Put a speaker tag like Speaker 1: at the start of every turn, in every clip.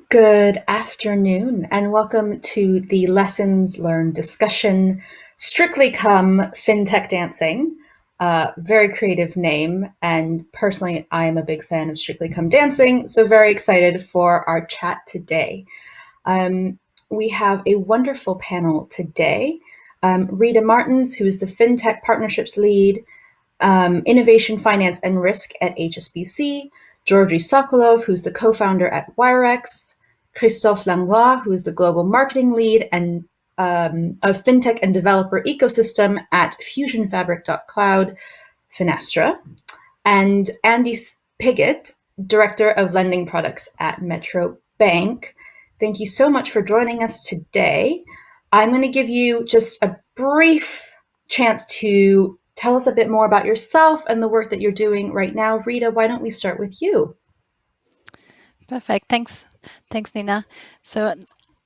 Speaker 1: Good afternoon, and welcome to the Lessons Learned discussion, Strictly Come Fintech Dancing. Very creative name, and personally, I am a big fan of Strictly Come Dancing, so very excited for our chat today. We have a wonderful panel today. Rita Martins, who is the Fintech Partnerships lead, Innovation, Finance, and Risk at Hsbc, Georgi Sokolov, who's the co-founder at Wirex, Christophe Langlois, who is the global marketing lead and of fintech and developer ecosystem at fusionfabric.cloud, Finastra, and Andy Pigott, director of lending products at Metro Bank. Thank you so much for joining us today. I'm going to give you just a brief chance to tell us a bit more about yourself and the work that you're doing right now. Rita, why don't we start with you?
Speaker 2: Perfect. Thanks, Nina. So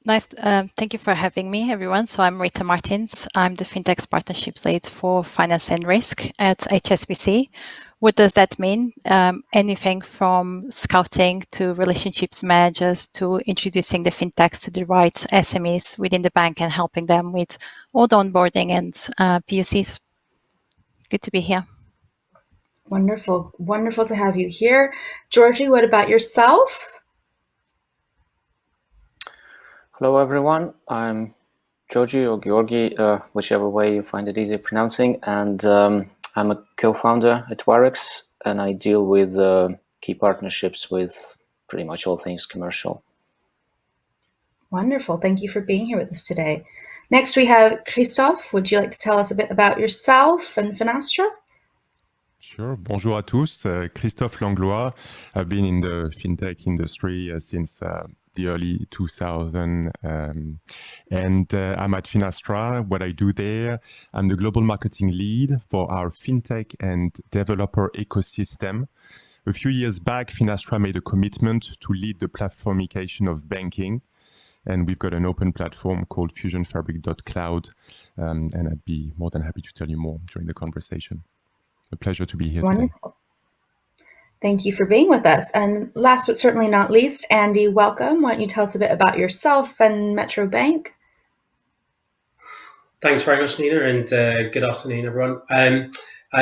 Speaker 2: nice. Thank you for having me, everyone. So I'm Rita Martins. I'm the Fintechs Partnerships lead for Finance and Risk at Hsbc. What does that mean? Anything from scouting to relationships managers to introducing the fintechs to the right SMEs within the bank and helping them with all the onboarding and POCs. Good to be here.
Speaker 1: Wonderful. Wonderful to have you here. Georgie, what about yourself?
Speaker 3: Hello, everyone. I'm Georgi or Georgi, whichever way you find it easier pronouncing, and I'm a co-founder at Wirex, and I deal with key partnerships with pretty much all things commercial.
Speaker 1: Wonderful. Thank you for being here with us today. Next, we have Christophe. Would you like to tell us a bit about yourself and Finastra?
Speaker 4: Sure. Bonjour à tous. Christophe Langlois. I've been in the fintech industry since the early 2000s, and I'm at Finastra. What I do there, I'm the global marketing lead for our fintech and developer ecosystem. A few years back, Finastra made a commitment to lead the platformification of banking, and we've got an open platform called fusionfabric.cloud, and I'd be more than happy to tell you more during the conversation. A pleasure to be here
Speaker 1: Wonderful.
Speaker 4: Today.
Speaker 1: Thank you for being with us. And last but certainly not least, Andy, welcome. Why don't you tell us a bit about yourself and Metro Bank?
Speaker 5: Thanks very much, Nina, and good afternoon, everyone.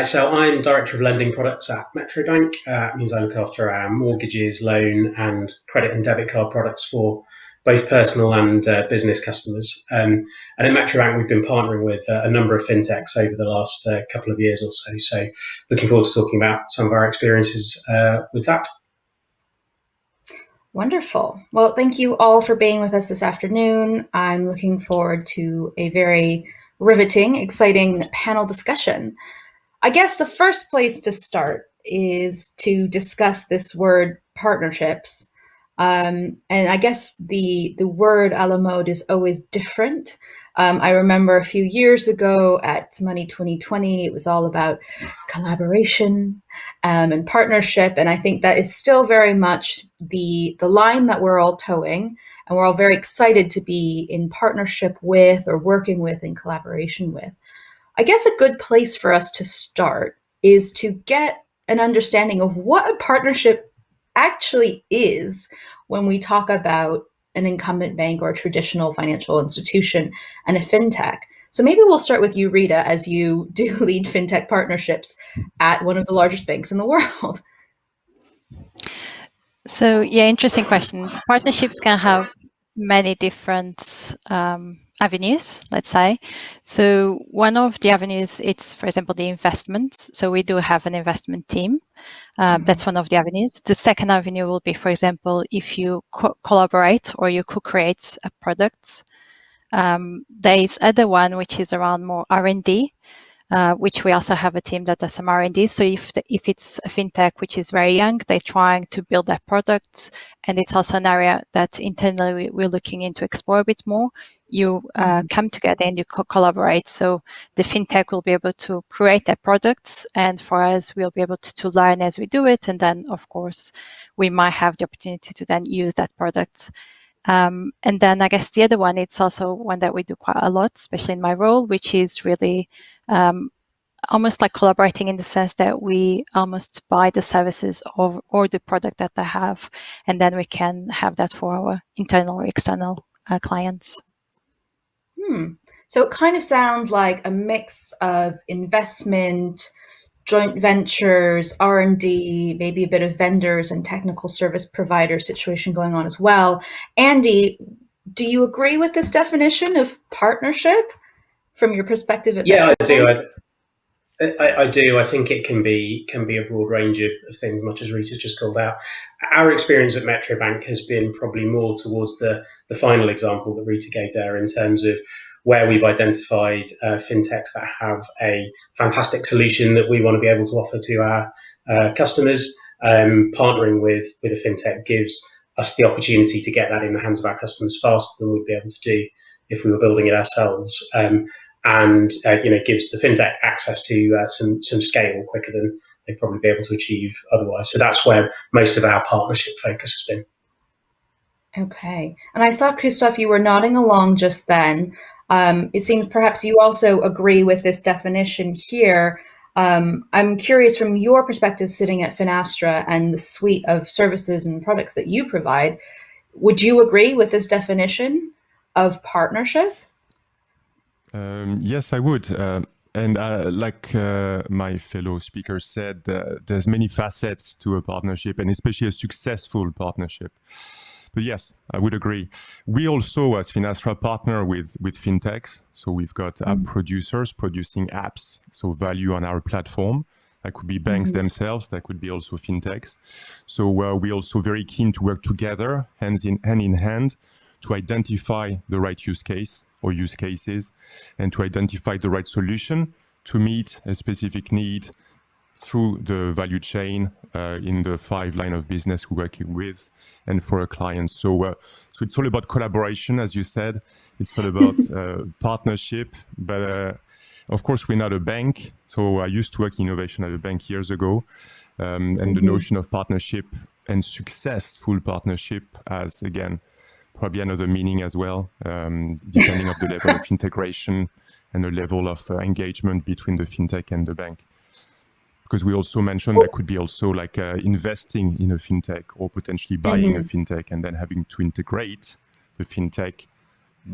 Speaker 5: So I'm Director of Lending Products at Metro Bank. It means I look after our mortgages, loan and credit and debit card products for both personal and business customers. And at Metro Bank, we've been partnering with a number of fintechs over the last couple of years or so. So looking forward to talking about some of our experiences with that.
Speaker 1: Wonderful. Well, thank you all for being with us this afternoon. I'm looking forward to a very riveting, exciting panel discussion. I guess the first place to start is to discuss this word partnerships. And I guess the word a la mode is always different. I remember a few years ago at Money 2020, it was all about collaboration and partnership. And I think that is still very much the line that we're all towing. And we're all very excited to be in partnership with or working with in collaboration with. I guess a good place for us to start is to get an understanding of what a partnership actually is when we talk about an incumbent bank or a traditional financial institution and a fintech. So maybe we'll start with you, Rita, as you do lead fintech partnerships at one of the largest banks in the world.
Speaker 2: So yeah, interesting question. Partnerships can have many different avenues, let's say. So one of the avenues, it's, for example, the investments. So we do have an investment team. That's one of the avenues. The second avenue will be, for example, if you collaborate or you co-create a product. There is other one, which is around more R&D, which we also have a team that does some R&D. So if it's a fintech which is very young, they're trying to build their products, and it's also an area that internally we're looking into explore a bit more. You come together and you collaborate. So the fintech will be able to create their products, and for us, we'll be able to learn as we do it. And then, of course, we might have the opportunity to then use that product. And then I guess the other one, it's also one that we do quite a lot, especially in my role, which is really almost like collaborating in the sense that we almost buy the services of or the product that they have, and then we can have that for our internal or external clients.
Speaker 1: So it kind of sounds like a mix of investment, joint ventures, R&D, maybe a bit of vendors and technical service provider situation going on as well. Andy, do you agree with this definition of partnership from your perspective at
Speaker 5: Yeah,
Speaker 1: Metro
Speaker 5: I do.
Speaker 1: Bank?
Speaker 5: I do. I think it can be a broad range of things, much as Rita's just called out. Our experience at Metro Bank has been probably more towards the final example that Rita gave there, in terms of where we've identified fintechs that have a fantastic solution that we want to be able to offer to our customers. Partnering with a fintech gives us the opportunity to get that in the hands of our customers faster than we'd be able to do if we were building it ourselves. And gives the fintech access to some scale quicker than they'd probably be able to achieve otherwise. So that's where most of our partnership focus has been.
Speaker 1: Okay. And I saw, Christoph, you were nodding along just then. It seems perhaps you also agree with this definition here. I'm curious, from your perspective sitting at Finastra and the suite of services and products that you provide, would you agree with this definition of partnership?
Speaker 4: Yes, I would. And like my fellow speaker said, there's many facets to a partnership, and especially a successful partnership. But yes, I would agree. We also, as Finastra, partner with fintechs. So we've got app producers producing apps, so value on our platform. That could be banks themselves, that could be also fintechs. So we're also very keen to work together, hand in hand, to identify the right use case or use cases, and to identify the right solution to meet a specific need through the value chain in the 5 line of business we're working with and for our clients. So it's all about collaboration, as you said. It's all about partnership. But of course, we're not a bank. So I used to work in innovation at a bank years ago. And the notion of partnership and successful partnership has, again, probably another meaning as well, depending on the level of integration and the level of engagement between the fintech and the bank. Because we also mentioned that could be also like investing in a fintech or potentially buying a fintech and then having to integrate the fintech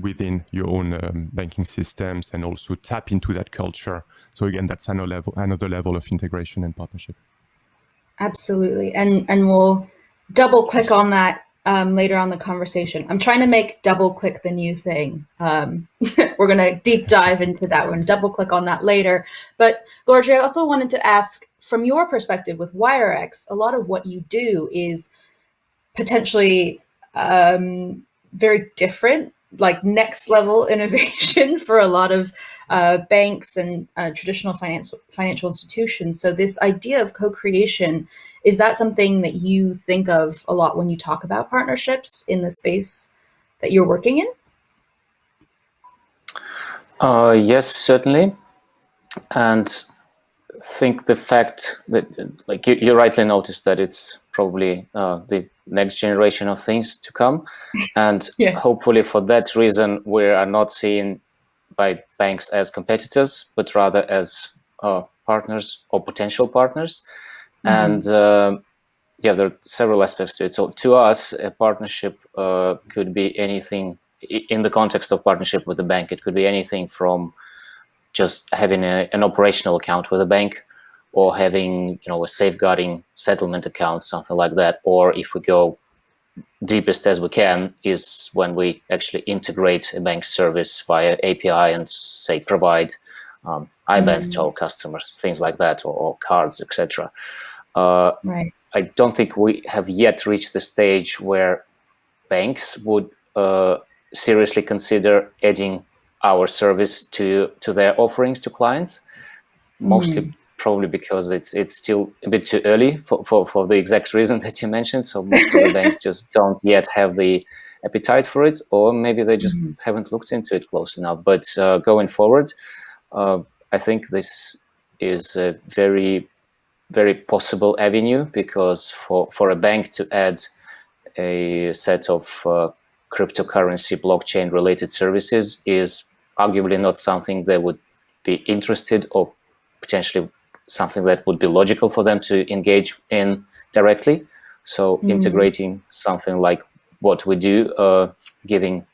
Speaker 4: within your own banking systems and also tap into that culture. So again, that's another level of integration and partnership.
Speaker 1: Absolutely. And we'll double click on that later on the conversation. I'm trying to make double click the new thing. We're going to deep dive into that. We're going to double click on that later. But Georgie, I also wanted to ask, from your perspective with WireX, a lot of what you do is potentially very different, like next level innovation for a lot of banks and traditional financial institutions. So this idea of co-creation, is that something that you think of a lot when you talk about partnerships in the space that you're working in?
Speaker 3: Yes, certainly. And think the fact that, like you rightly noticed, that it's probably the next generation of things to come. And
Speaker 1: Yes.
Speaker 3: hopefully for that reason, we are not seen by banks as competitors, but rather as partners or potential partners. And yeah, there are several aspects to it. So to us, a partnership could be anything. In the context of partnership with the bank, it could be anything from just having an operational account with a bank, or having a safeguarding settlement account, something like that. Or if we go deepest as we can, is when we actually integrate a bank service via API and say provide IBANs to our customers, things like that, or cards, etc.
Speaker 1: Right.
Speaker 3: I don't think we have yet reached the stage where banks would seriously consider adding our service to their offerings to clients, mostly probably because it's still a bit too early for the exact reason that you mentioned. So most of the banks just don't yet have the appetite for it, or maybe they just haven't looked into it close enough. But going forward, I think this is a very, very possible avenue, because for a bank to add a set of cryptocurrency blockchain related services is arguably not something they would be interested or potentially something that would be logical for them to engage in directly. So integrating something like what we do, giving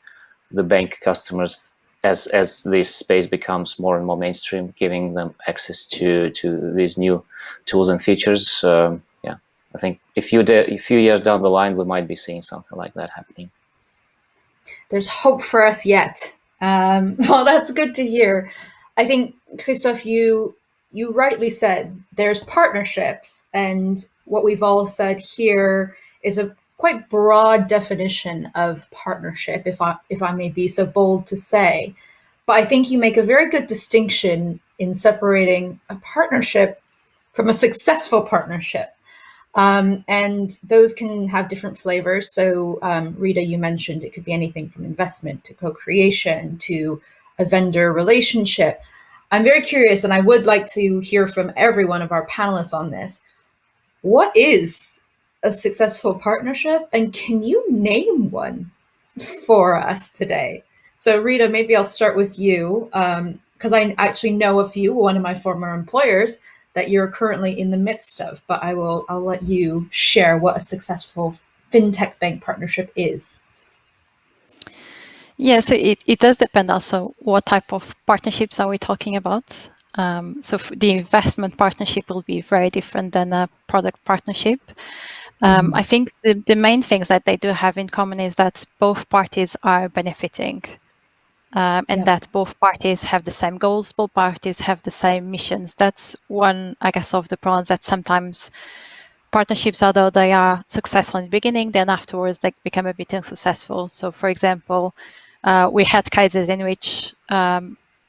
Speaker 3: the bank customers, as this space becomes more and more mainstream, giving them access to these new tools and features. I think a few years down the line, we might be seeing something like that happening.
Speaker 1: There's hope for us yet. Well, that's good to hear. I think, Christoph, you rightly said there's partnerships, and what we've all said here is a quite broad definition of partnership, if I may be so bold to say. But I think you make a very good distinction in separating a partnership from a successful partnership. And those can have different flavors. So, Rita, you mentioned it could be anything from investment to co-creation to a vendor relationship. I'm very curious, and I would like to hear from every one of our panelists on this. What is a successful partnership, and can you name one for us today? So, Rita, maybe I'll start with you, because I actually know a few, one of my former employers, that you're currently in the midst of, but I'll let you share what a successful fintech bank partnership is.
Speaker 2: Yeah, so it does depend also what type of partnerships are we talking about. So the investment partnership will be very different than a product partnership. I think the main things that they do have in common is that both parties are benefiting. And that both parties have the same goals, both parties have the same missions. That's one, I guess, of the problems that sometimes partnerships, although they are successful in the beginning, then afterwards they become a bit unsuccessful. So, for example, we had cases in which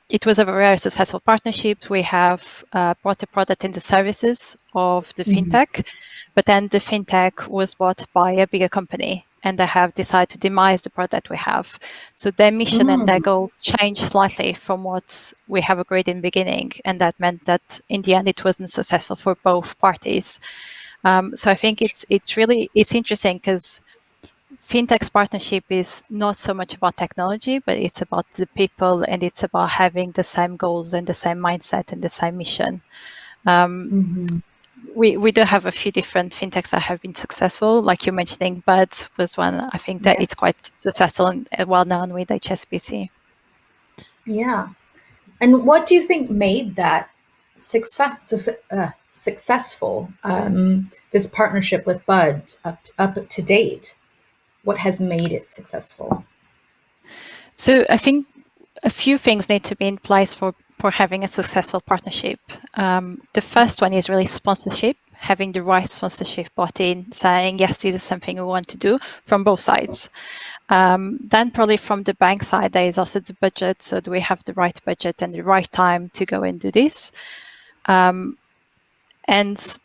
Speaker 2: it was a very successful partnership. We have brought the product and the services of the fintech, but then the fintech was bought by a bigger company, and they have decided to demise the product we have. So their mission and their goal changed slightly from what we have agreed in the beginning, and that meant that in the end it wasn't successful for both parties. So I think it's interesting because Fintech's partnership is not so much about technology, but it's about the people, and it's about having the same goals and the same mindset and the same mission. We do have a few different fintechs that have been successful, like you're mentioning. Bud was one. I think that it's quite successful and well known with Hsbc.
Speaker 1: Yeah. And what do you think made that successful, this partnership with Bud up to date? What has made it successful?
Speaker 2: So I think a few things need to be in place for having a successful partnership. The first one is really sponsorship, having the right sponsorship bought in, saying, yes, this is something we want to do from both sides. Then probably from the bank side, there is also the budget. So do we have the right budget and the right time to go and do this? And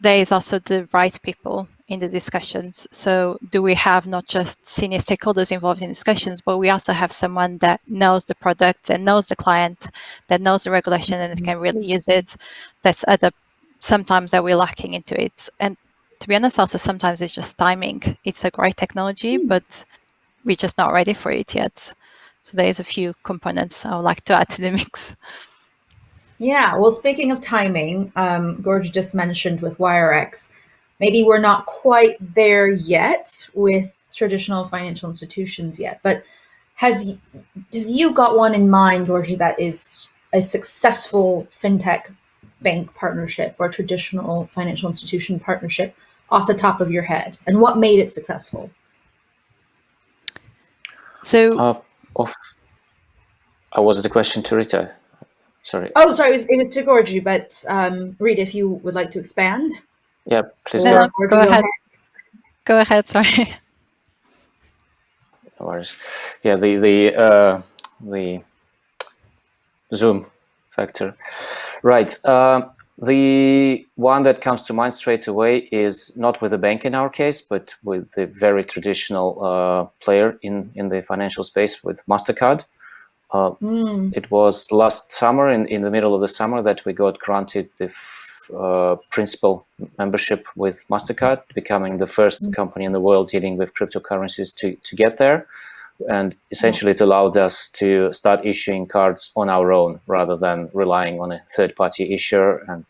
Speaker 2: there is also the right people in the discussions. So do we have not just senior stakeholders involved in discussions, but we also have someone that knows the product, that knows the client, that knows the regulation, and that can really use it. That's sometimes that we're lacking into it. And to be honest, also sometimes it's just timing. It's a great technology, but we're just not ready for it yet. So there's a few components I would like to add to the mix.
Speaker 1: Yeah, well, speaking of timing, George just mentioned with WireX, maybe we're not quite there yet with traditional financial institutions yet, but have you got one in mind, Georgie, that is a successful fintech bank partnership or traditional financial institution partnership off the top of your head? And what made it successful?
Speaker 2: So,
Speaker 3: was the question to Rita? Sorry.
Speaker 1: Oh, sorry, it was to Georgie, but Rita, if you would like to expand.
Speaker 3: Yeah, please
Speaker 2: go ahead. Go ahead, sorry.
Speaker 3: No worries. Yeah, the Zoom factor. Right. The one that comes to mind straight away is not with a bank in our case, but with a very traditional player in the financial space, with MasterCard. It was last summer, in the middle of the summer, that we got granted the principal membership with MasterCard, becoming the first company in the world dealing with cryptocurrencies to get there. and essentially it allowed us to start issuing cards on our own rather than relying on a third-party issuer. And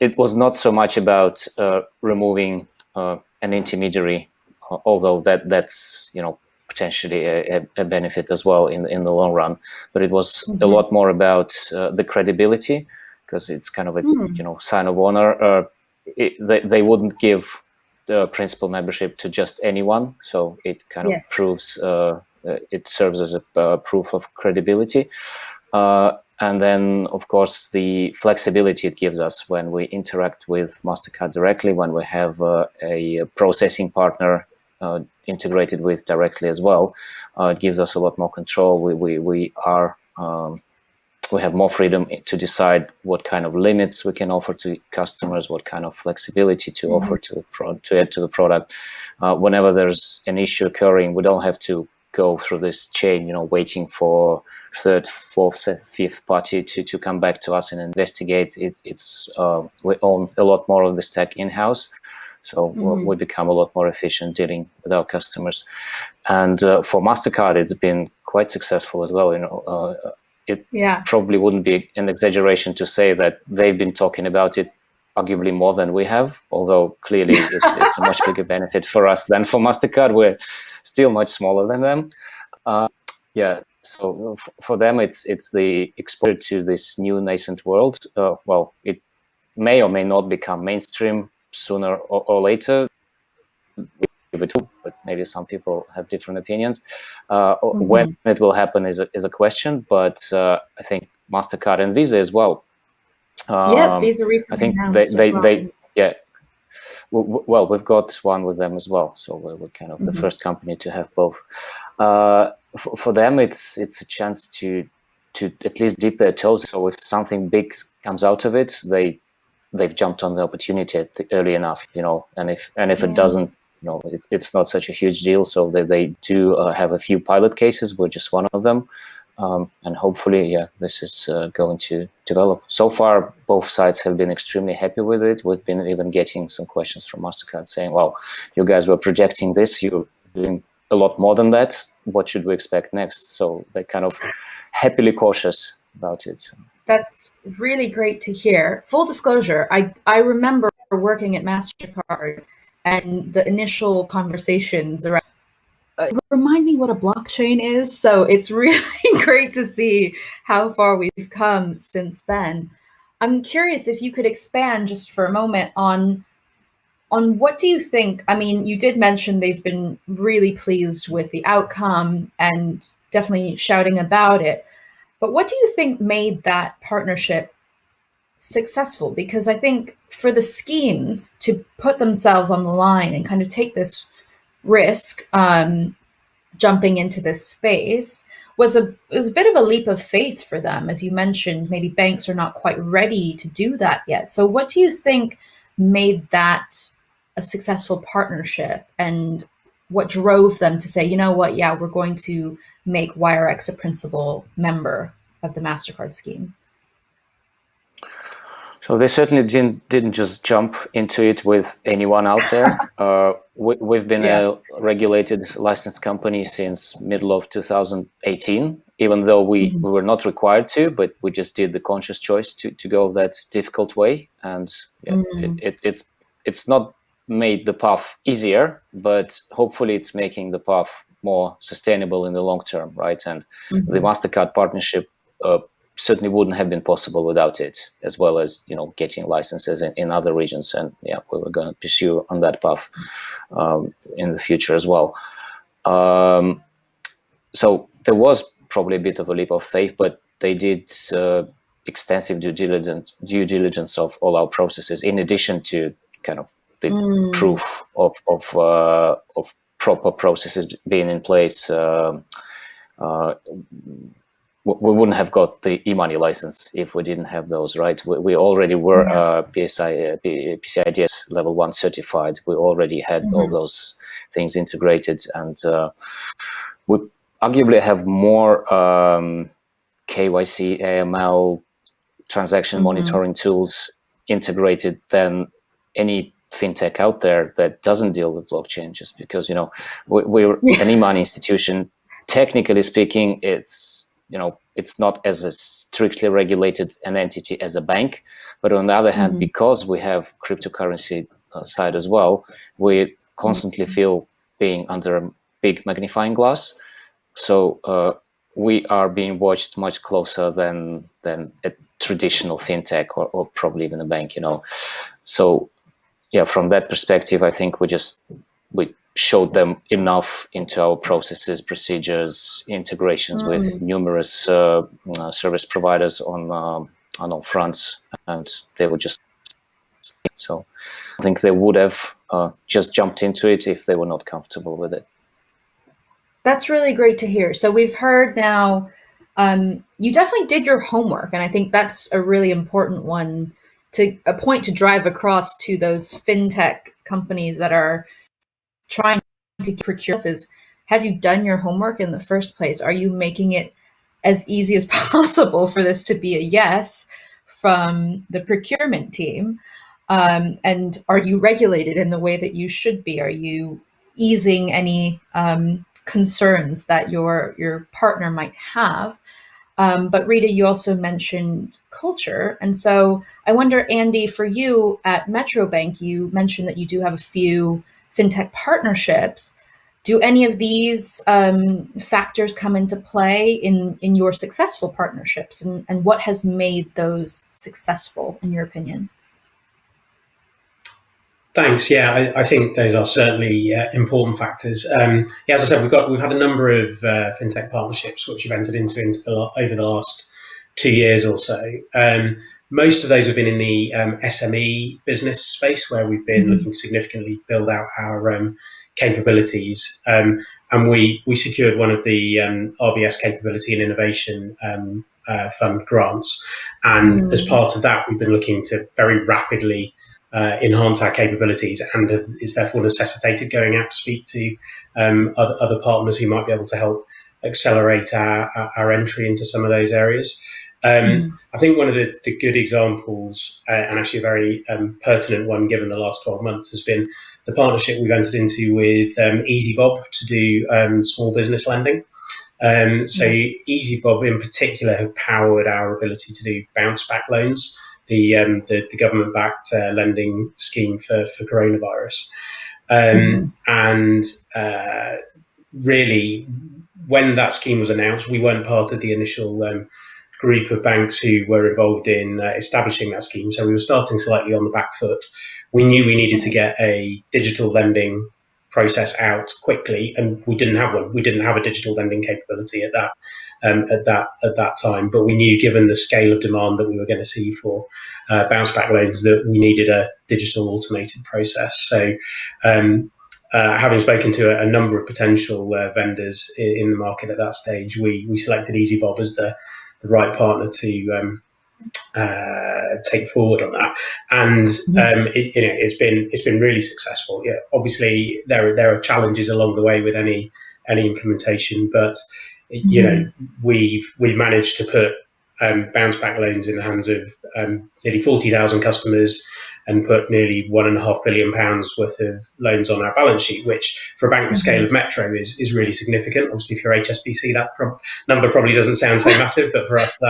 Speaker 3: it was not so much about removing an intermediary, although that's potentially a benefit as well in the long run. But it was a lot more about the credibility, because it's kind of a sign of honor. They wouldn't give the principal membership to just anyone, so it kind of proves it serves as a proof of credibility. And then, of course, the flexibility it gives us when we interact with MasterCard directly, when we have a processing partner integrated with directly as well. It gives us a lot more control. We have more freedom to decide what kind of limits we can offer to customers, what kind of flexibility to offer to add to the product. Whenever there's an issue occurring, we don't have to go through this chain, waiting for third, fourth, fifth party to come back to us and investigate. We own a lot more of the stack in-house, so we become a lot more efficient dealing with our customers. And for MasterCard, it's been quite successful as well. It probably wouldn't be an exaggeration to say that they've been talking about it arguably more than we have, although clearly it's a much bigger benefit for us than for MasterCard. We're still much smaller than them. So for them, it's the exposure to this new nascent world. Well, it may or may not become mainstream sooner or later. But maybe some people have different opinions. When it will happen is a question, but I think MasterCard and Visa as well.
Speaker 1: Visa recently announced
Speaker 3: well, we've got one with them as well, so we're kind of the first company to have both. For them, it's a chance to at least dip their toes. So if something big comes out of it, they've jumped on the opportunity early enough, and if it doesn't, it's not such a huge deal. So they do have a few pilot cases. We're just one of them. And hopefully, this is going to develop. So far, both sides have been extremely happy with it. We've been even getting some questions from MasterCard saying, well, you guys were projecting this, you're doing a lot more than that. What should we expect next? So they're kind of happily cautious about it.
Speaker 1: That's really great to hear. Full disclosure, I remember working at MasterCard and the initial conversations around remind me what a blockchain is. So it's really great to see how far we've come since then. I'm curious if you could expand just for a moment on what do you think? I mean, you did mention they've been really pleased with the outcome and definitely shouting about it. But what do you think made that partnership successful? Because I think for the schemes to put themselves on the line and kind of take this risk, jumping into this space was a bit of a leap of faith for them. As you mentioned, maybe banks are not quite ready to do that yet. So what do you think made that a successful partnership, and what drove them to say, you know what, we're going to make WireX a principal member of the MasterCard scheme?
Speaker 3: So they certainly didn't just jump into it with anyone out there. We've been a regulated licensed company since middle of 2018, even though we were not required to, but we just did the conscious choice to go that difficult way. And it's not made the path easier, but hopefully it's making the path more sustainable in the long term, right? And the MasterCard partnership certainly wouldn't have been possible without it, as well as getting licenses in other regions, and we were going to pursue on that path in the future as well. So there was probably a bit of a leap of faith, but they did extensive due diligence of all our processes, in addition to kind of the proof of proper processes being in place. We wouldn't have got the e-money license if we didn't have those, right? We already were PCI-DSS level 1 certified. We already had all those things integrated, and we arguably have more KYC, AML, transaction monitoring tools integrated than any fintech out there that doesn't deal with blockchain, just because, you know, we're an e-money institution. Technically speaking, it's, you know, it's not as a strictly regulated an entity as a bank, but on the other hand, because we have cryptocurrency side as well, we constantly feel being under a big magnifying glass. So we are being watched much closer than a traditional fintech or probably even a bank, you know. So yeah, from that perspective, I think we showed them enough into our processes, procedures, integrations with numerous service providers on all fronts, and they were just, so I think they would have just jumped into it if they were not comfortable with it.
Speaker 1: That's really great to hear. So we've heard now, you definitely did your homework, and I think that's a really important one, a point to drive across to those fintech companies that are trying to procure this. Have you done your homework in the first place? Are you making it as easy as possible for this to be a yes from the procurement team? And are you regulated in the way that you should be? Are you easing any concerns that your partner might have? But Rita, you also mentioned culture. And so I wonder, Andy, for you at Metro Bank, you mentioned that you do have a few fintech partnerships. Do any of these factors come into play in your successful partnerships? And what has made those successful, in your opinion?
Speaker 5: Thanks. Yeah, I think those are certainly important factors. Yeah, as I said, we've had a number of fintech partnerships which we've entered into over the last 2 years or so. Most of those have been in the SME business space, where we've been looking to significantly build out our capabilities. And we secured one of the RBS Capability and Innovation Fund grants. And as part of that, we've been looking to very rapidly enhance our capabilities, and it's therefore necessitated going out to speak to other partners who might be able to help accelerate our entry into some of those areas. I think one of the good examples, and actually a very pertinent one given the last 12 months, has been the partnership we've entered into with EasyBob to do small business lending. So EasyBob in particular have powered our ability to do bounce back loans, the government-backed lending scheme for coronavirus. And really, when that scheme was announced, we weren't part of the initial group of banks who were involved in establishing that scheme. So we were starting slightly on the back foot. We knew we needed to get a digital lending process out quickly, and we didn't have one. We didn't have a digital lending capability at that time. But we knew, given the scale of demand that we were going to see for bounce back loans, that we needed a digital automated process. So having spoken to a number of potential vendors in the market at that stage, we selected EasyBob as the right partner to take forward on that, and it's been really successful. Yeah, obviously there are challenges along the way with any implementation, but we've managed to put bounce back loans in the hands of nearly 40,000 customers, and put nearly £1.5 billion worth of loans on our balance sheet, which for a bank the scale of Metro is really significant. Obviously, if you're HSBC, that number probably doesn't sound so massive, but for us,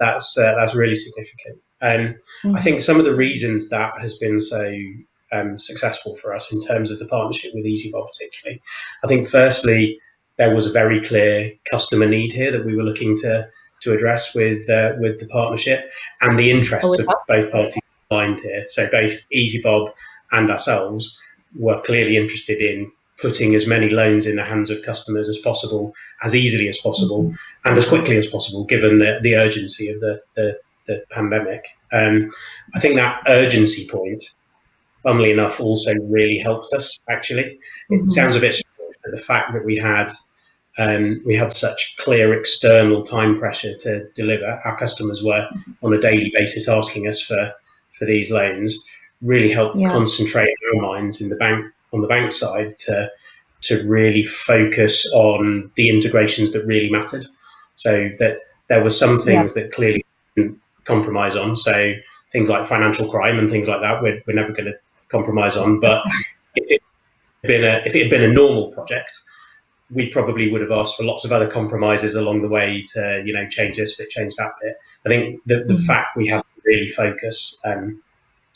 Speaker 5: that's really significant. I think some of the reasons that has been so successful for us in terms of the partnership with EasyBob particularly, I think firstly, there was a very clear customer need here that we were looking to address with the partnership, and the interests of both parties aligned here. So both EasyBob and ourselves were clearly interested in putting as many loans in the hands of customers as possible, as easily as possible, and as quickly as possible, given the urgency of the pandemic. I think that urgency point, funnily enough, also really helped us, actually. It sounds a bit strange, but the fact that we had such clear external time pressure to deliver, our customers were on a daily basis asking us for these loans, really helped concentrate our minds on the bank side to really focus on the integrations that really mattered. So that there were some things that clearly didn't compromise on. So things like financial crime and things like that, we're never going to compromise on. But if it had been a normal project, we probably would have asked for lots of other compromises along the way to, change this bit, change that bit. I think the fact we had to really focus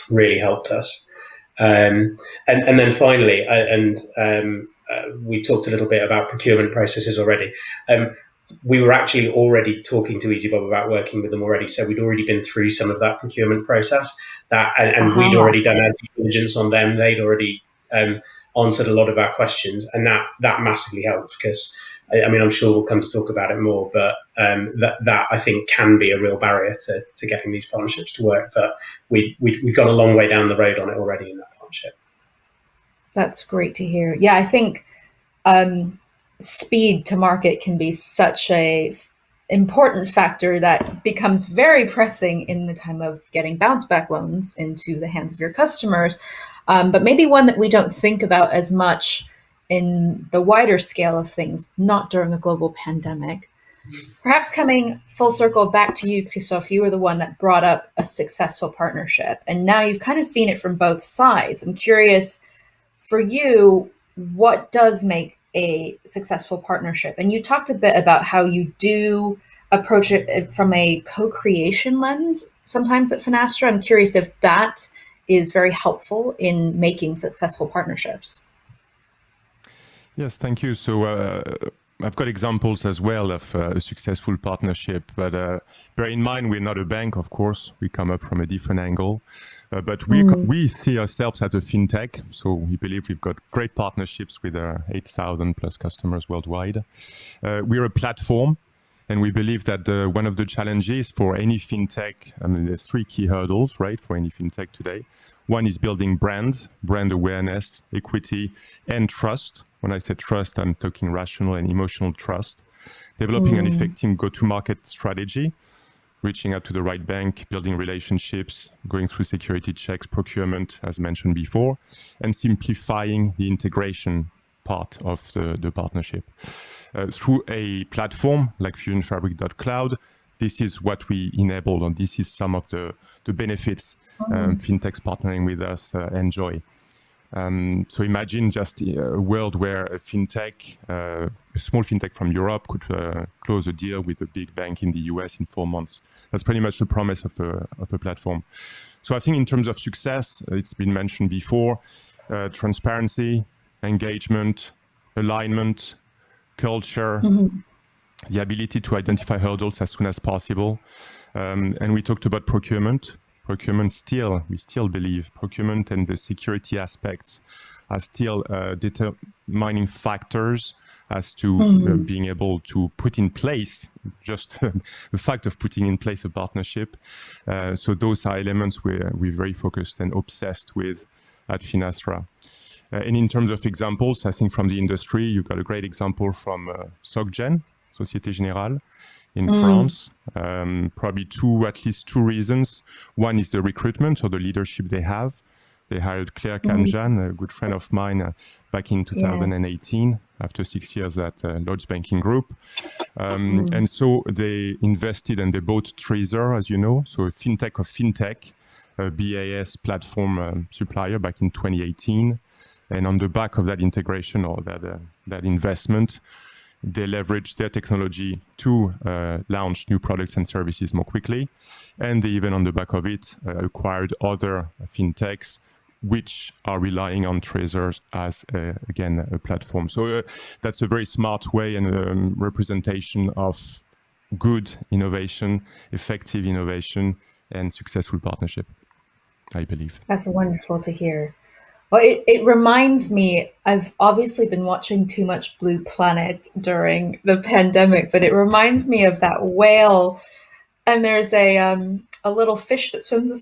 Speaker 5: really helped us. And then finally, we talked a little bit about procurement processes already. We were actually already talking to EasyBob about working with them already, so we'd already been through some of that procurement process. We'd already done our due diligence on them. They'd already answered a lot of our questions, and that massively helped because, I'm sure we'll come to talk about it more, but that I think can be a real barrier to getting these partnerships to work. But we've got a long way down the road on it already in that partnership.
Speaker 1: That's great to hear. Yeah, I think speed to market can be such a important factor that becomes very pressing in the time of getting bounce back loans into the hands of your customers. But maybe one that we don't think about as much in the wider scale of things, not during a global pandemic. Perhaps coming full circle back to you, Christophe, you were the one that brought up a successful partnership, and now you've kind of seen it from both sides. I'm curious, for you, what does make a successful partnership? And you talked a bit about how you do approach it from a co-creation lens sometimes at Finastra. I'm curious if that is very helpful in making successful partnerships.
Speaker 4: Yes, thank you. So I've got examples as well of a successful partnership, but bear in mind, we're not a bank, of course. We come up from a different angle, but we see ourselves as a fintech. So we believe we've got great partnerships with 8,000 plus customers worldwide. We're a platform, and we believe that one of the challenges for any fintech, there's three key hurdles, right, for any fintech today. One is building brand awareness, equity, and trust. When I say trust, I'm talking rational and emotional trust. Developing an effective go-to-market strategy, reaching out to the right bank, building relationships, going through security checks, procurement, as mentioned before, and simplifying the integration part of the partnership. Through a platform like FusionFabric.cloud, this is what we enable, and this is some of the benefits fintechs partnering with us enjoy. So imagine just a world where a fintech, a small fintech from Europe could close a deal with a big bank in the US in 4 months. That's pretty much the promise of a platform. So I think in terms of success, it's been mentioned before, transparency, engagement, alignment, culture, the ability to identify hurdles as soon as possible. And we talked about procurement. We still believe procurement and the security aspects are still determining factors as to being able to put in place, just the fact of putting in place a partnership. So those are elements we're very focused and obsessed with at Finastra. And in terms of examples, I think from the industry, you've got a great example from SocGen, Société Générale, in France. Probably at least two reasons. One is the recruitment or the leadership they have. They hired Claire Kanjan, a good friend of mine, back in 2018, after 6 years at Lloyds Banking Group. And so they invested and they bought Trezor, as you know, so a fintech of fintech, a BAS platform supplier back in 2018. And on the back of that integration or that investment, they leveraged their technology to launch new products and services more quickly. And they even on the back of it acquired other fintechs which are relying on Trezor as, again, a platform. So that's a very smart way and a representation of good innovation, effective innovation, and successful partnership, I believe.
Speaker 1: That's wonderful to hear. Well, it reminds me, I've obviously been watching too much Blue Planet during the pandemic, but it reminds me of that whale, and there's a little fish that swims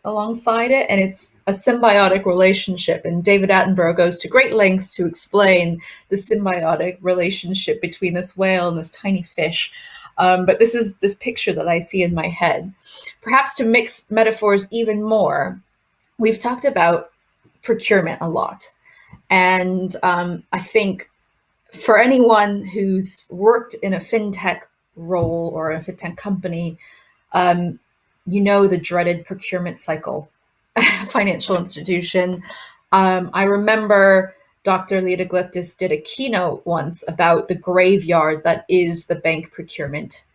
Speaker 1: alongside it, and it's a symbiotic relationship. And David Attenborough goes to great lengths to explain the symbiotic relationship between this whale and this tiny fish. But this is this picture that I see in my head. Perhaps to mix metaphors even more, we've talked about procurement a lot. And I think for anyone who's worked in a fintech role or a fintech company, you know the dreaded procurement cycle. financial institution. I remember Dr. Lita Glyptis did a keynote once about the graveyard that is the bank procurement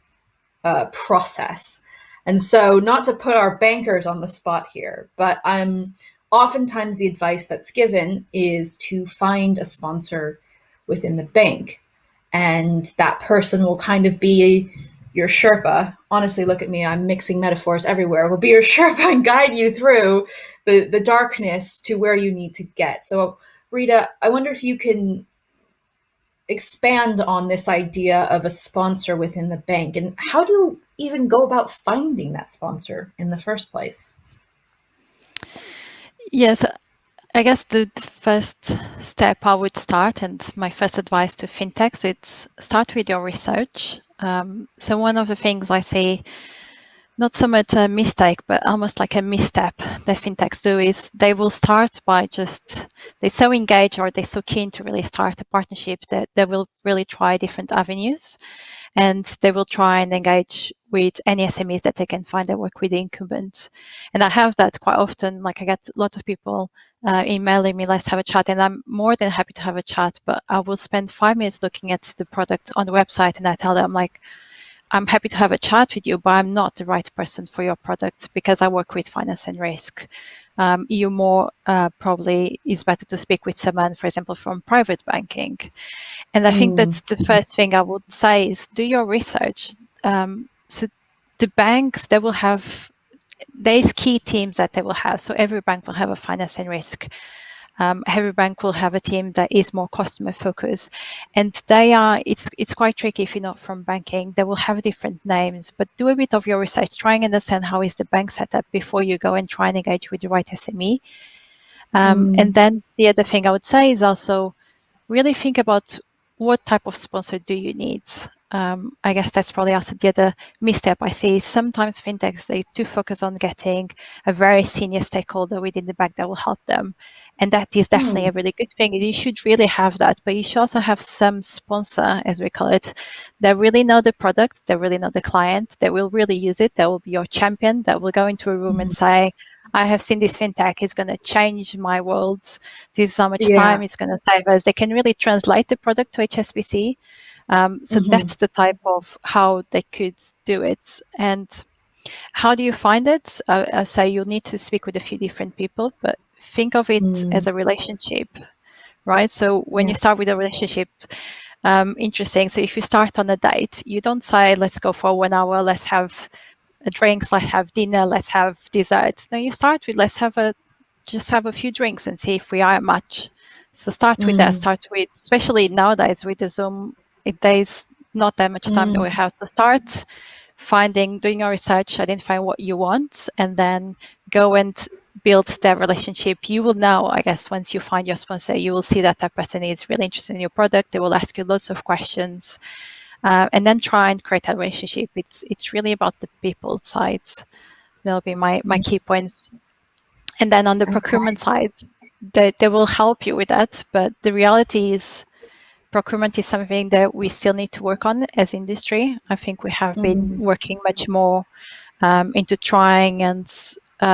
Speaker 1: process. And so, not to put our bankers on the spot here, but oftentimes the advice that's given is to find a sponsor within the bank. And that person will kind of be your Sherpa. Honestly, look at me, I'm mixing metaphors everywhere. Will be your Sherpa and guide you through the darkness to where you need to get. So, Rita, I wonder if you can expand on this idea of a sponsor within the bank, and how do you even go about finding that sponsor in the first place?
Speaker 2: Yes, I guess the first step I would start, and my first advice to fintechs, it's start with your research. So one of the things I say, not so much a mistake, but almost like a misstep that fintechs do is they will start by they're so engaged or they're so keen to really start a partnership that they will really try different avenues, and they will try and engage with any SMEs that they can find that work with the incumbents. And I have that quite often. Like, I get a lot of people emailing me, let's have a chat, and I'm more than happy to have a chat, but I will spend 5 minutes looking at the product on the website, and I tell them, like, I'm happy to have a chat with you, but I'm not the right person for your product because I work with finance and risk. You more probably is better to speak with someone, for example, from private banking. And I think that's the first thing I would say is do your research. So the banks, they will have, there's key teams that they will have. So every bank will have a finance and risk. Every bank will have a team that is more customer focused, and it's quite tricky if you're not from banking. They will have different names, but do a bit of your research, try and understand how is the bank set up before you go and try and engage with the right SME. And then the other thing I would say is also really think about what type of sponsor do you need. I guess that's probably also the other misstep I see. Sometimes fintechs, they do focus on getting a very senior stakeholder within the bank that will help them. And that is definitely a really good thing. You should really have that, but you should also have some sponsor, as we call it, that really know the product, that really know the client, that will really use it, that will be your champion, that will go into a room and say, I have seen this fintech, it's going to change my world. This is how much time it's going to save us. They can really translate the product to HSBC. So that's the type of how they could do it. And how do you find it? I say you need to speak with a few different people, but think of it as a relationship, right? So when you start with a relationship, interesting. So if you start on a date, you don't say, let's go for 1 hour, let's have drinks, let's have dinner, let's have desserts. No, you start with just have a few drinks and see if we are a match. So start with that. Start with, especially nowadays with the Zoom, there's not that much time that we have. So start doing your research, identifying what you want, and then go and build that relationship. You will know, I guess, once you find your sponsor, you will see that person is really interested in your product. They will ask you lots of questions, and then try and create a relationship. It's really about the people side. That'll be my key points. And then on the procurement side, they will help you with that. But the reality is, procurement is something that we still need to work on as industry. I think we have been working much more into trying and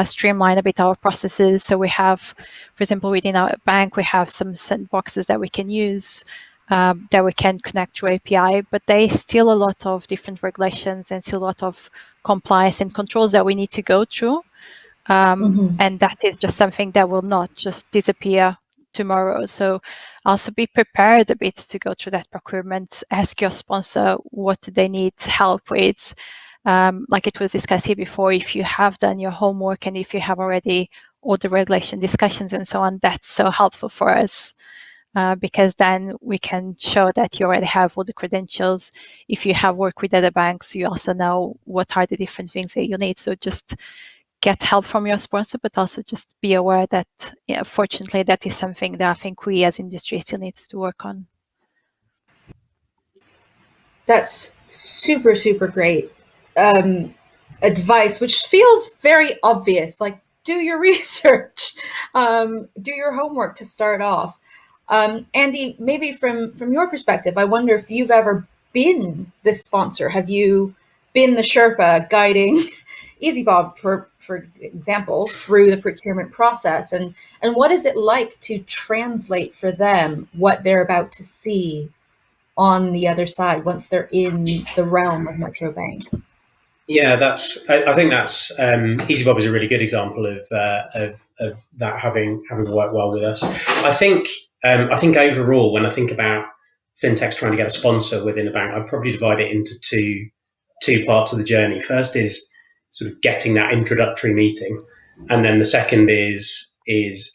Speaker 2: streamline a bit our processes. So we have, for example, within our bank, we have some sandboxes that we can use, that we can connect to API, but there's still a lot of different regulations and still a lot of compliance and controls that we need to go through. And that is just something that will not just disappear tomorrow. So also be prepared a bit to go through that procurement. Ask your sponsor what do they need help with. Like it was discussed here before, if you have done your homework and if you have already all the regulation discussions and so on, that's so helpful for us. Because then we can show that you already have all the credentials. If you have worked with other banks, you also know what are the different things that you need. So just get help from your sponsor, but also just be aware that, fortunately, that is something that I think we as industry still needs to work on.
Speaker 1: That's super, super great advice, which feels very obvious. Like, do your research, do your homework to start off. Andy, maybe from your perspective, I wonder if you've ever been the sponsor. Have you been the Sherpa guiding EasyBob, for example, through the procurement process, and what is it like to translate for them what they're about to see on the other side once they're in the realm of Metro Bank?
Speaker 5: Yeah, I think that's EasyBob is a really good example of that having worked well with us. I think overall, when I think about fintechs trying to get a sponsor within a bank, I'd probably divide it into two parts of the journey. First is sort of getting that introductory meeting, and then the second is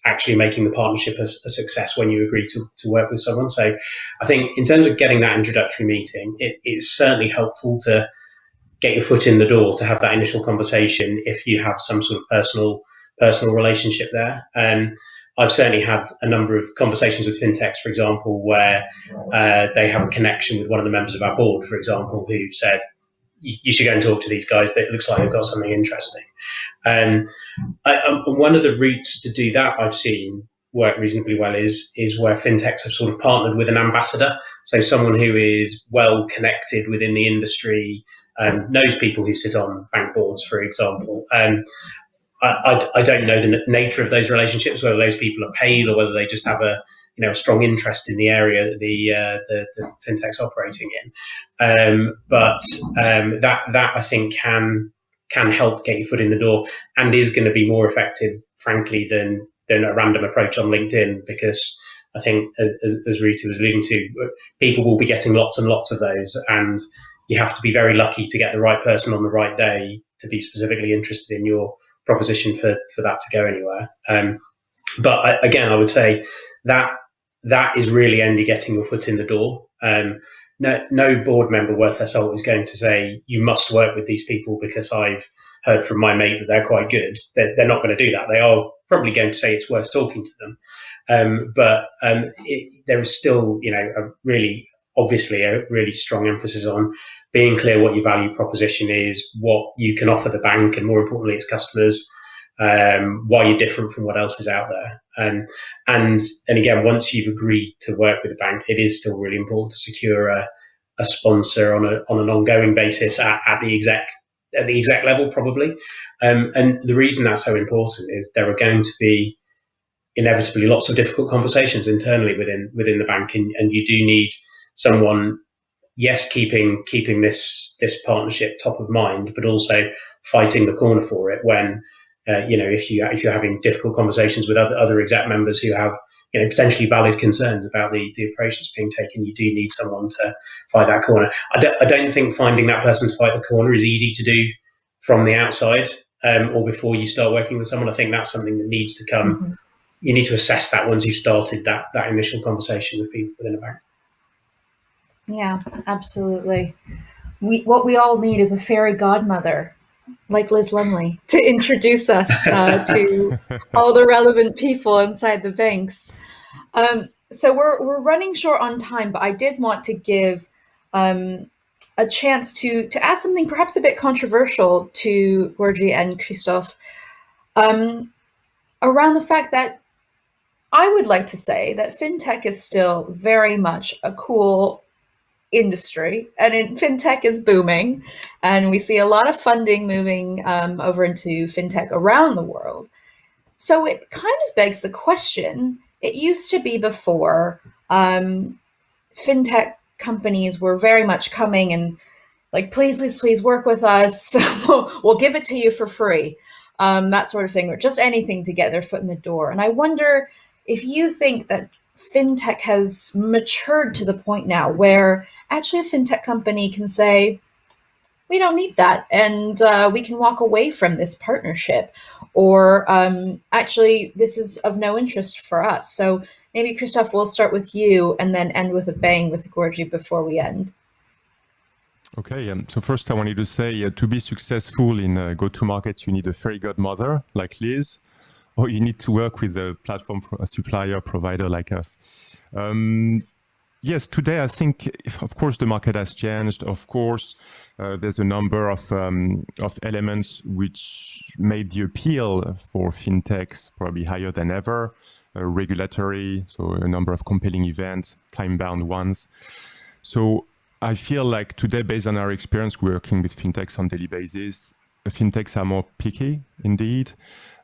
Speaker 5: actually making the partnership a success when you agree to work with someone. So I think in terms of getting that introductory meeting, it's certainly helpful to get your foot in the door, to have that initial conversation if you have some sort of personal relationship there. I've certainly had a number of conversations with fintechs, for example, where they have a connection with one of the members of our board, for example, who said, you should go and talk to these guys. It looks like they've got something interesting. One of the routes to do that I've seen work reasonably well is where fintechs have sort of partnered with an ambassador. So someone who is well connected within the industry, knows people who sit on bank boards, for example. I don't know the nature of those relationships, whether those people are paid or whether they just have a strong interest in the area that the fintech's operating in. But that I think can help get your foot in the door, and is going to be more effective, frankly, than a random approach on LinkedIn, because I think, as Rita was alluding to, people will be getting lots and lots of those, and you have to be very lucky to get the right person on the right day to be specifically interested in your proposition for that to go anywhere. But again, I would say that is really only getting your foot in the door. No board member worth their salt is going to say, you must work with these people because I've heard from my mate that they're quite good. They're not going to do that. They are probably going to say it's worth talking to them. But there is still, obviously a really strong emphasis on being clear what your value proposition is, what you can offer the bank, and more importantly, its customers, why you're different from what else is out there. And again, once you've agreed to work with the bank, it is still really important to secure a sponsor on an ongoing basis at the exec level, probably. And the reason that's so important is there are going to be inevitably lots of difficult conversations internally within the bank, and you do need someone, yes, keeping this partnership top of mind, but also fighting the corner for it when if you're having difficult conversations with other exec members who have potentially valid concerns about the approach that's being taken. You do need someone to fight that corner. I don't think finding that person to fight the corner is easy to do from the outside, or before you start working with someone. I think that's something that needs to come. Mm-hmm. You need to assess that once you've started that initial conversation with people within a bank.
Speaker 1: Yeah, absolutely. What we all need is a fairy godmother like Liz Lumley to introduce us to all the relevant people inside the banks. So we're running short on time, but I did want to give a chance to ask something perhaps a bit controversial to Georgi and Christoph around the fact that I would like to say that fintech is still very much a cool industry, and fintech is booming, and we see a lot of funding moving over into fintech around the world. So it kind of begs the question, it used to be before fintech companies were very much coming and like, please work with us. We'll give it to you for free, that sort of thing, or just anything to get their foot in the door. And I wonder if you think that fintech has matured to the point now where actually a fintech company can say, we don't need that, and we can walk away from this partnership, or actually this is of no interest for us. So maybe, Christoph, we'll start with you and then end with a bang with Georgi before we end.
Speaker 4: Okay, so first I wanted to say, to be successful in go-to-market, you need a fairy godmother like Liz, or you need to work with a platform supplier provider like us. Yes, today I think, of course, the market has changed. Of course, there's a number of elements which made the appeal for fintechs probably higher than ever. Regulatory, so a number of compelling events, time-bound ones. So I feel like today, based on our experience working with fintechs on a daily basis, fintechs are more picky indeed.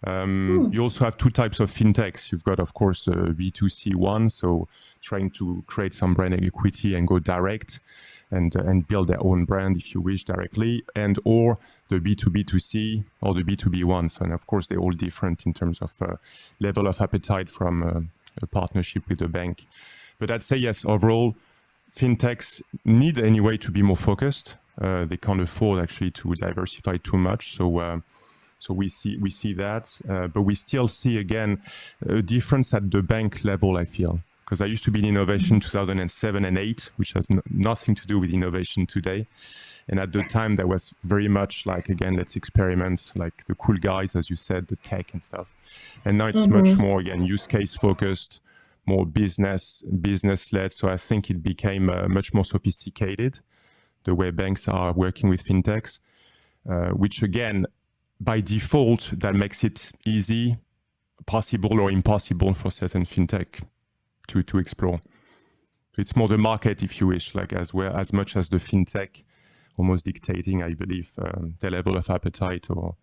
Speaker 4: You also have two types of fintechs. You've got, of course, the B2C one, so trying to create some brand equity and go direct and build their own brand, if you wish, directly, and or the B2B2C or the B2B ones. And of course, they're all different in terms of level of appetite from a partnership with a bank. But I'd say yes, overall, fintechs need anyway to be more focused. They can't afford actually to diversify too much. So we see that, but we still see again a difference at the bank level, I feel. Because I used to be in innovation 2007 and 8, which has nothing to do with innovation today. And at the time, that was very much like, again, let's experiment, like the cool guys, as you said, the tech and stuff. And now it's much more, again, use case focused, more business-led. So I think it became much more sophisticated, the way banks are working with fintechs, which again, by default, that makes it easy, possible or impossible for certain fintech to explore. It's more the market, if you wish, like as much as the fintech almost dictating, I believe, the level of appetite or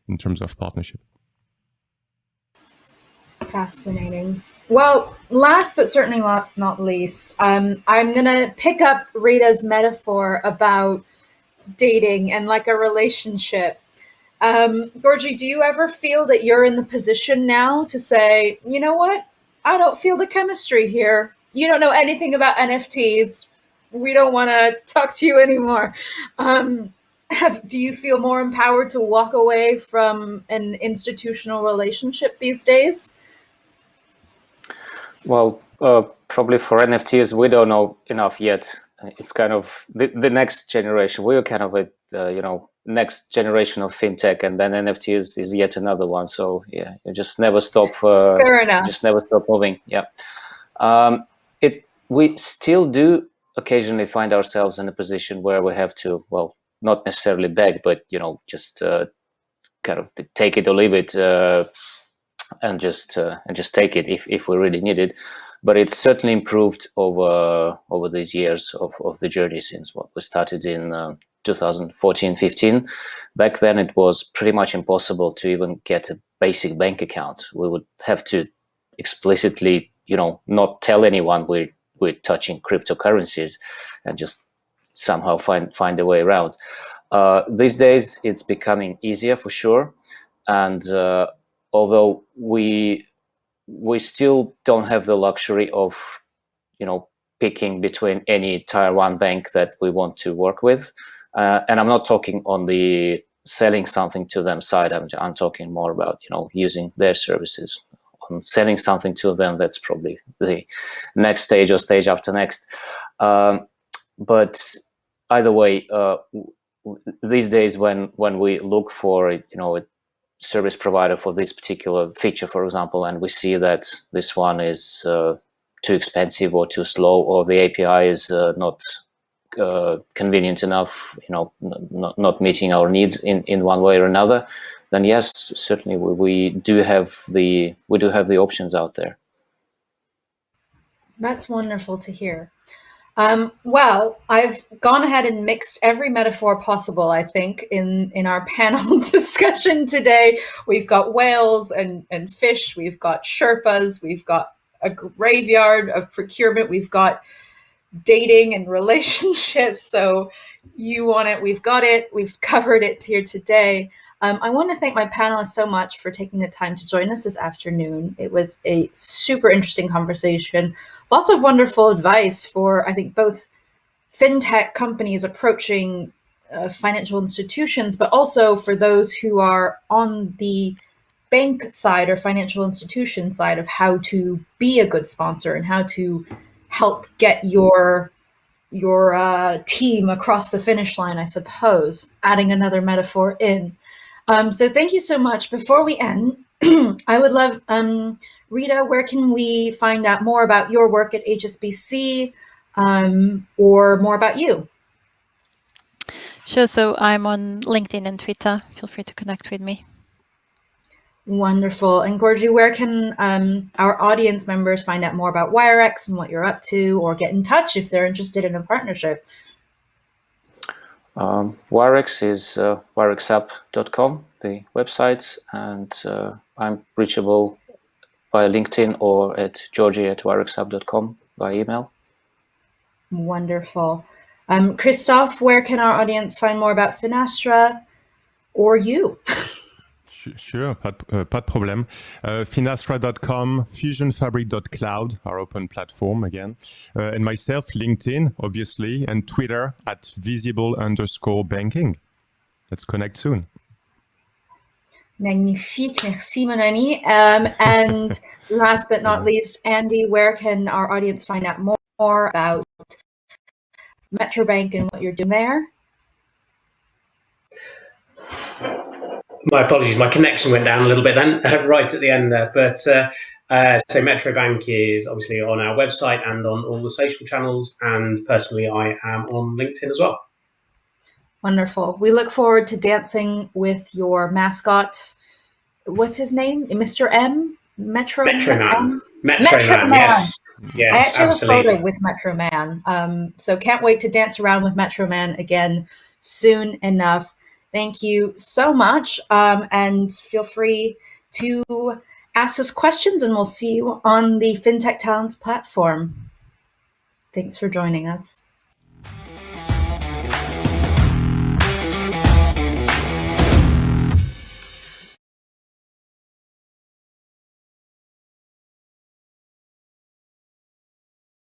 Speaker 4: in terms of partnership.
Speaker 1: Fascinating. Well, last but certainly not least, I'm going to pick up Rita's metaphor about dating and like a relationship. Georgie, do you ever feel that you're in the position now to say, you know what? I don't feel the chemistry here. You don't know anything about NFTs. We don't want to talk to you anymore. Do you feel more empowered to walk away from an institutional relationship these days?
Speaker 3: Well, probably for NFTs, we don't know enough yet. It's kind of the next generation. We're kind of a next generation of fintech, and then NFTs is yet another one. So yeah, you just never stop.
Speaker 1: Fair enough.
Speaker 3: Just never stop moving. Yeah. We still do occasionally find ourselves in a position where we have to, well, not necessarily beg, but just kind of take it or leave it, and just take it if we really need it. But it's certainly improved over these years of the journey since what we started in 2014-15. Back then, it was pretty much impossible to even get a basic bank account. We would have to explicitly, not tell anyone we're touching cryptocurrencies, and just somehow find a way around. These days, it's becoming easier for sure, and although we still don't have the luxury of, picking between any tier 1 bank that we want to work with. And I'm not talking on the selling something to them side. I'm talking more about, using their services. On selling something to them, that's probably the next stage or stage after next. But either way, these days when we look for, a service provider for this particular feature, for example, and we see that this one is too expensive or too slow, or the API is not convenient enough, not meeting our needs in one way or another, then yes, certainly we do have the options out there.
Speaker 1: That's wonderful to hear. Well, I've gone ahead and mixed every metaphor possible, I think, in our panel discussion today. We've got whales and fish, we've got Sherpas, we've got a graveyard of procurement, we've got dating and relationships. So you want it, we've got it, we've covered it here today. I want to thank my panelists so much for taking the time to join us this afternoon. It was a super interesting conversation. Lots of wonderful advice for, I think, both fintech companies approaching financial institutions, but also for those who are on the bank side or financial institution side of how to be a good sponsor and how to help get your team across the finish line, I suppose, adding another metaphor in. So thank you so much. Before we end, I would love, Rita, where can we find out more about your work at HSBC, or more about you?
Speaker 2: Sure. So I'm on LinkedIn and Twitter. Feel free to connect with me.
Speaker 1: Wonderful. And Georgie, where can our audience members find out more about WireX and what you're up to, or get in touch if they're interested in a partnership?
Speaker 3: Warex is warexapp.com, the website, and I'm reachable via LinkedIn or at georgie@warexapp.com by email.
Speaker 1: Wonderful. Christophe, where can our audience find more about Finastra or you?
Speaker 4: Sure, pas de problème. Finastra.com, fusionfabric.cloud, our open platform again. And myself, LinkedIn, obviously, and Twitter at visible_banking. Let's connect soon.
Speaker 1: Magnifique, merci mon ami. And last but not least, Andy, where can our audience find out more about Metro Bank and what you're doing there?
Speaker 5: My apologies, my connection went down a little bit then, right at the end there. But so Metro Bank is obviously on our website and on all the social channels, and personally I am on LinkedIn as well.
Speaker 1: Wonderful. We look forward to dancing with your mascot. What's his name? Mr. M?
Speaker 5: Metroman.
Speaker 1: Metroman.
Speaker 5: Yes. Yes,
Speaker 1: I actually
Speaker 5: absolutely.
Speaker 1: have a photo with Metroman. So can't wait to dance around with Metroman again soon enough. Thank you so much. And feel free to ask us questions, and we'll see you on the FinTech Talents platform. Thanks for joining us.